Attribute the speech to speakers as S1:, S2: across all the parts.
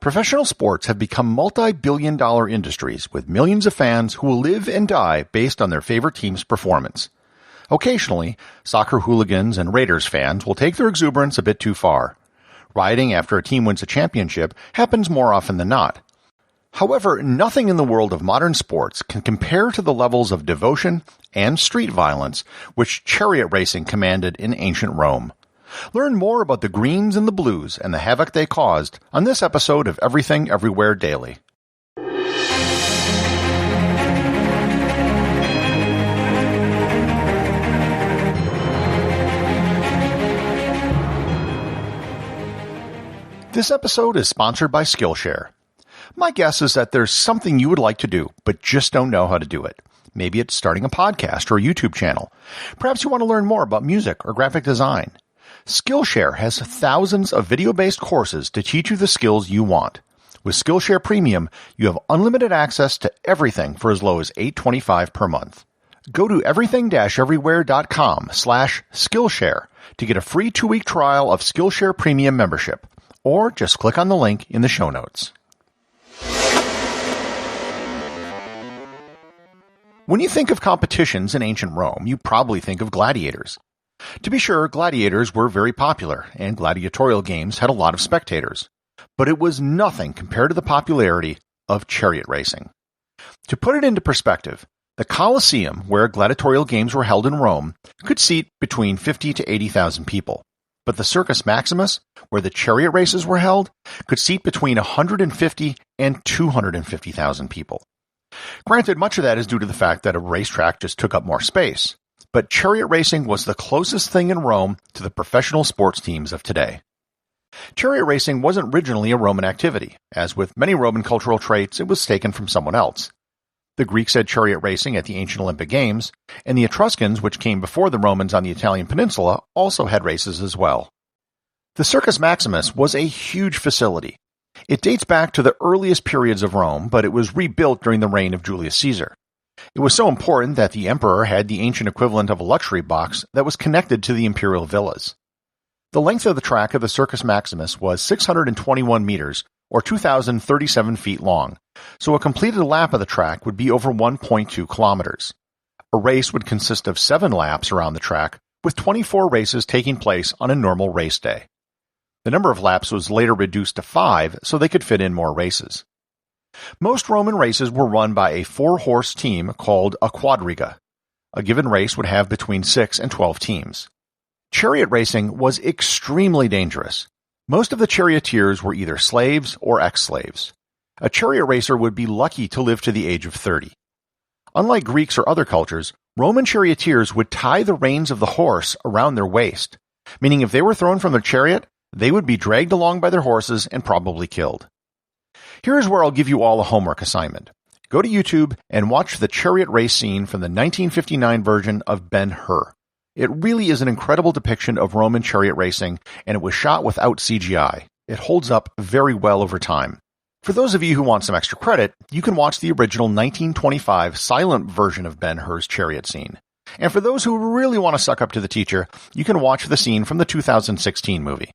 S1: Professional sports have become multi-billion-dollar industries with millions of fans who will live and die based on their favorite team's performance. Occasionally, soccer hooligans and Raiders fans will take their exuberance a bit too far. Rioting after a team wins a championship happens more often than not. However, nothing in the world of modern sports can compare to the levels of devotion and street violence which chariot racing commanded in ancient Rome. Learn more about the greens and the blues and the havoc they caused on this episode of Everything Everywhere Daily. This episode is sponsored by Skillshare. My guess is that there's something you would like to do, but just don't know how to do it. Maybe it's starting a podcast or a YouTube channel. Perhaps you want to learn more about music or graphic design. Skillshare has thousands of video-based courses to teach you the skills you want. With Skillshare Premium, you have unlimited access to everything for as low as $8.25 per month. Go to everything-everywhere.com/Skillshare to get a free 2-week trial of Skillshare Premium membership, or just click on the link in the show notes. When you think of competitions in ancient Rome, you probably think of gladiators. To be sure, gladiators were very popular, and gladiatorial games had a lot of spectators. But it was nothing compared to the popularity of chariot racing. To put it into perspective, the Colosseum, where gladiatorial games were held in Rome, could seat between 50 to 80,000 people. But the Circus Maximus, where the chariot races were held, could seat between 150 and 250,000 people. Granted, much of that is due to the fact that a racetrack just took up more space. But chariot racing was the closest thing in Rome to the professional sports teams of today. Chariot racing wasn't originally a Roman activity. As with many Roman cultural traits, it was taken from someone else. The Greeks had chariot racing at the ancient Olympic Games, and the Etruscans, which came before the Romans on the Italian peninsula, also had races as well. The Circus Maximus was a huge facility. It dates back to the earliest periods of Rome, but it was rebuilt during the reign of Julius Caesar. It was so important that the emperor had the ancient equivalent of a luxury box that was connected to the imperial villas. The length of the track of the Circus Maximus was 621 meters, or 2,037 feet long, so a completed lap of the track would be over 1.2 kilometers. A race would consist of 7 laps around the track, with 24 races taking place on a normal race day. The number of laps was later reduced to 5 so they could fit in more races. Most Roman races were run by a 4-horse team called a quadriga. A given race would have between 6 and 12 teams. Chariot racing was extremely dangerous. Most of the charioteers were either slaves or ex-slaves. A chariot racer would be lucky to live to the age of 30. Unlike Greeks or other cultures, Roman charioteers would tie the reins of the horse around their waist, meaning if they were thrown from their chariot, they would be dragged along by their horses and probably killed. Here's where I'll give you all a homework assignment. Go to YouTube and watch the chariot race scene from the 1959 version of Ben-Hur. It really is an incredible depiction of Roman chariot racing, and it was shot without CGI. It holds up very well over time. For those of you who want some extra credit, you can watch the original 1925 silent version of Ben-Hur's chariot scene. And for those who really want to suck up to the teacher, you can watch the scene from the 2016 movie.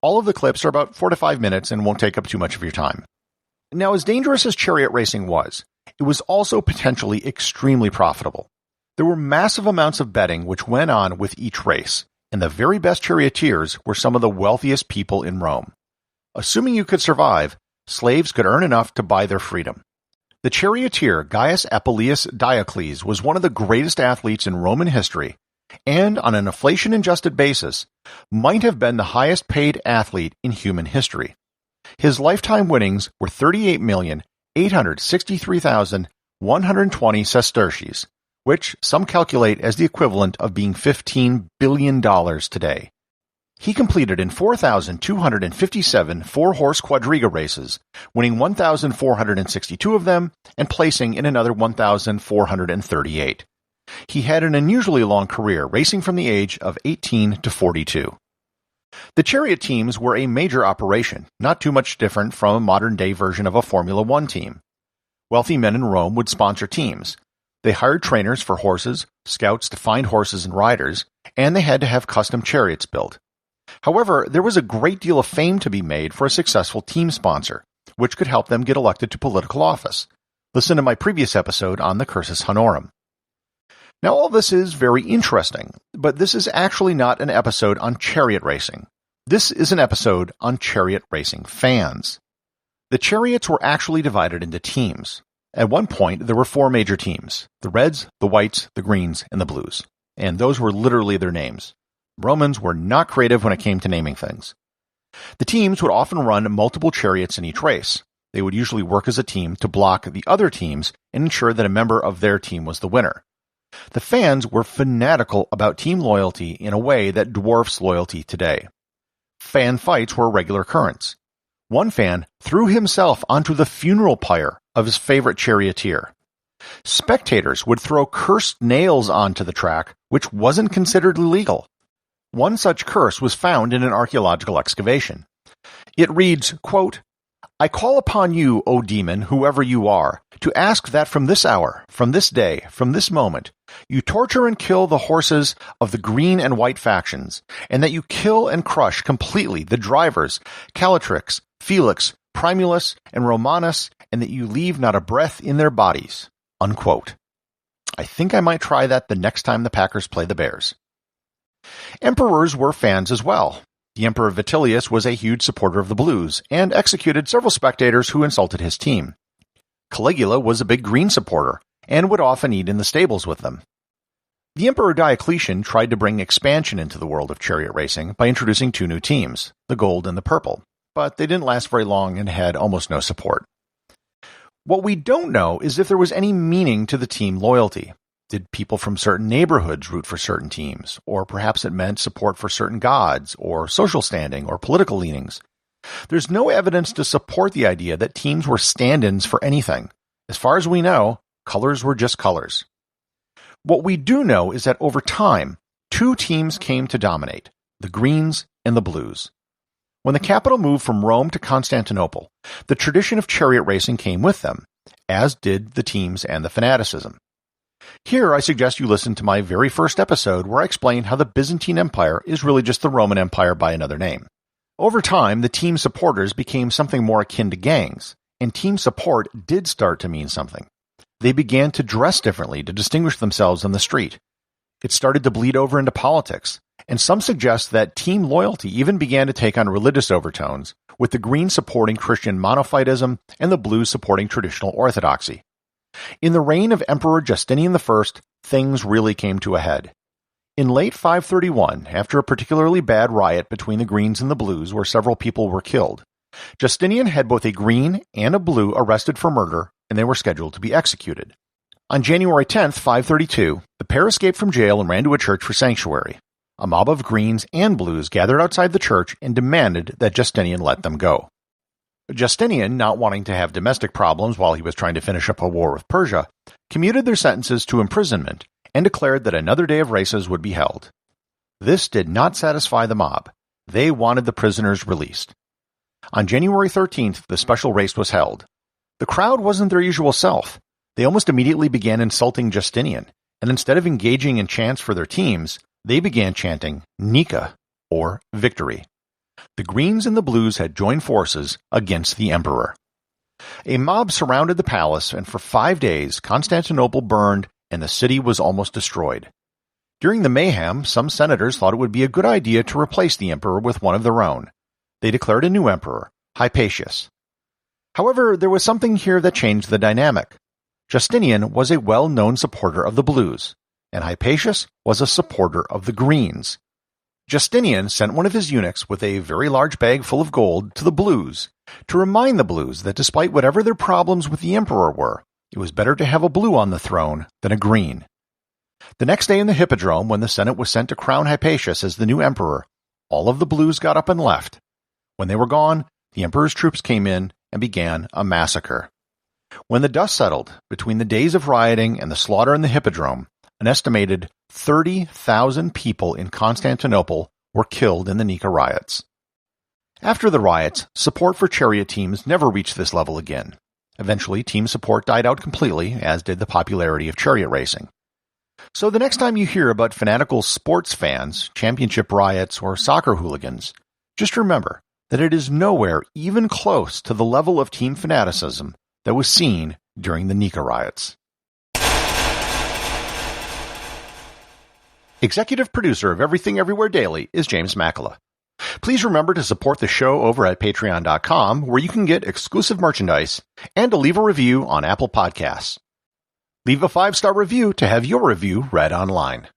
S1: All of the clips are about 4 to 5 minutes and won't take up too much of your time. Now, as dangerous as chariot racing was, it was also potentially extremely profitable. There were massive amounts of betting which went on with each race, and the very best charioteers were some of the wealthiest people in Rome. Assuming you could survive, slaves could earn enough to buy their freedom. The charioteer Gaius Appius Diocles was one of the greatest athletes in Roman history, and on an inflation-adjusted basis, might have been the highest-paid athlete in human history. His lifetime winnings were 38,863,120 sesterces, which some calculate as the equivalent of being $15 billion today. He competed in 4,257 4-horse quadriga races, winning 1,462 of them and placing in another 1,438. He had an unusually long career, racing from the age of 18 to 42. The chariot teams were a major operation, not too much different from a modern-day version of a Formula One team. Wealthy men in Rome would sponsor teams. They hired trainers for horses, scouts to find horses and riders, and they had to have custom chariots built. However, there was a great deal of fame to be made for a successful team sponsor, which could help them get elected to political office. Listen to my previous episode on the cursus honorum. Now, all this is very interesting, but this is actually not an episode on chariot racing. This is an episode on chariot racing fans. The chariots were actually divided into teams. At one point, there were 4 major teams: the Reds, the Whites, the Greens, and the Blues. And those were literally their names. Romans were not creative when it came to naming things. The teams would often run multiple chariots in each race. They would usually work as a team to block the other teams and ensure that a member of their team was the winner. The fans were fanatical about team loyalty in a way that dwarfs loyalty today. Fan fights were a regular occurrence. One fan threw himself onto the funeral pyre of his favorite charioteer. Spectators would throw cursed nails onto the track, which wasn't considered illegal. One such curse was found in an archaeological excavation. It reads, quote, "I call upon you, O demon, whoever you are, to ask that from this hour, from this day, from this moment, you torture and kill the horses of the green and white factions, and that you kill and crush completely the drivers, Calatrix, Felix, Primulus, and Romanus, and that you leave not a breath in their bodies." Unquote. I think I might try that the next time the Packers play the Bears. Emperors were fans as well. The Emperor Vitellius was a huge supporter of the Blues, and executed several spectators who insulted his team. Caligula was a big Green supporter, and would often eat in the stables with them. The Emperor Diocletian tried to bring expansion into the world of chariot racing by introducing 2 new teams, the gold and the purple, but they didn't last very long and had almost no support. What we don't know is if there was any meaning to the team loyalty. Did people from certain neighborhoods root for certain teams? Or perhaps it meant support for certain gods, or social standing, or political leanings. There's no evidence to support the idea that teams were stand-ins for anything. As far as we know, colors were just colors. What we do know is that over time, 2 teams came to dominate, the Greens and the Blues. When the capital moved from Rome to Constantinople, the tradition of chariot racing came with them, as did the teams and the fanaticism. Here I suggest you listen to my very first episode where I explain how the Byzantine Empire is really just the Roman Empire by another name. Over time, the team supporters became something more akin to gangs, and team support did start to mean something. They began to dress differently to distinguish themselves on the street. It started to bleed over into politics, and some suggest that team loyalty even began to take on religious overtones, with the Greens supporting Christian monophytism and the Blues supporting traditional orthodoxy. In the reign of Emperor Justinian I, things really came to a head. In late 531, after a particularly bad riot between the Greens and the Blues where several people were killed, Justinian had both a Green and a Blue arrested for murder, and they were scheduled to be executed. On January 10, 532, the pair escaped from jail and ran to a church for sanctuary. A mob of Greens and Blues gathered outside the church and demanded that Justinian let them go. Justinian, not wanting to have domestic problems while he was trying to finish up a war with Persia, commuted their sentences to imprisonment and declared that another day of races would be held. This did not satisfy the mob. They wanted the prisoners released. On January 13th, the special race was held. The crowd wasn't their usual self. They almost immediately began insulting Justinian, and instead of engaging in chants for their teams, they began chanting Nika, or victory. The Greens and the Blues had joined forces against the emperor. A mob surrounded the palace, and for 5 days Constantinople burned and the city was almost destroyed. During the mayhem, some senators thought it would be a good idea to replace the emperor with one of their own. They declared a new emperor, Hypatius. However, there was something here that changed the dynamic. Justinian was a well-known supporter of the Blues, and Hypatius was a supporter of the Greens. Justinian sent one of his eunuchs with a very large bag full of gold to the Blues to remind the Blues that despite whatever their problems with the emperor were, it was better to have a Blue on the throne than a Green. The next day in the Hippodrome, when the Senate was sent to crown Hypatius as the new emperor, all of the Blues got up and left. When they were gone, the emperor's troops came in and began a massacre. When the dust settled, between the days of rioting and the slaughter in the Hippodrome, an estimated 30,000 people in Constantinople were killed in the Nika riots. After the riots, support for chariot teams never reached this level again. Eventually, team support died out completely, as did the popularity of chariot racing. So the next time you hear about fanatical sports fans, championship riots, or soccer hooligans, just remember, that it is nowhere even close to the level of team fanaticism that was seen during the Nika riots. Executive producer of Everything Everywhere Daily is James Makala. Please remember to support the show over at patreon.com, where you can get exclusive merchandise and to leave a review on Apple Podcasts. Leave a 5-star review to have your review read online.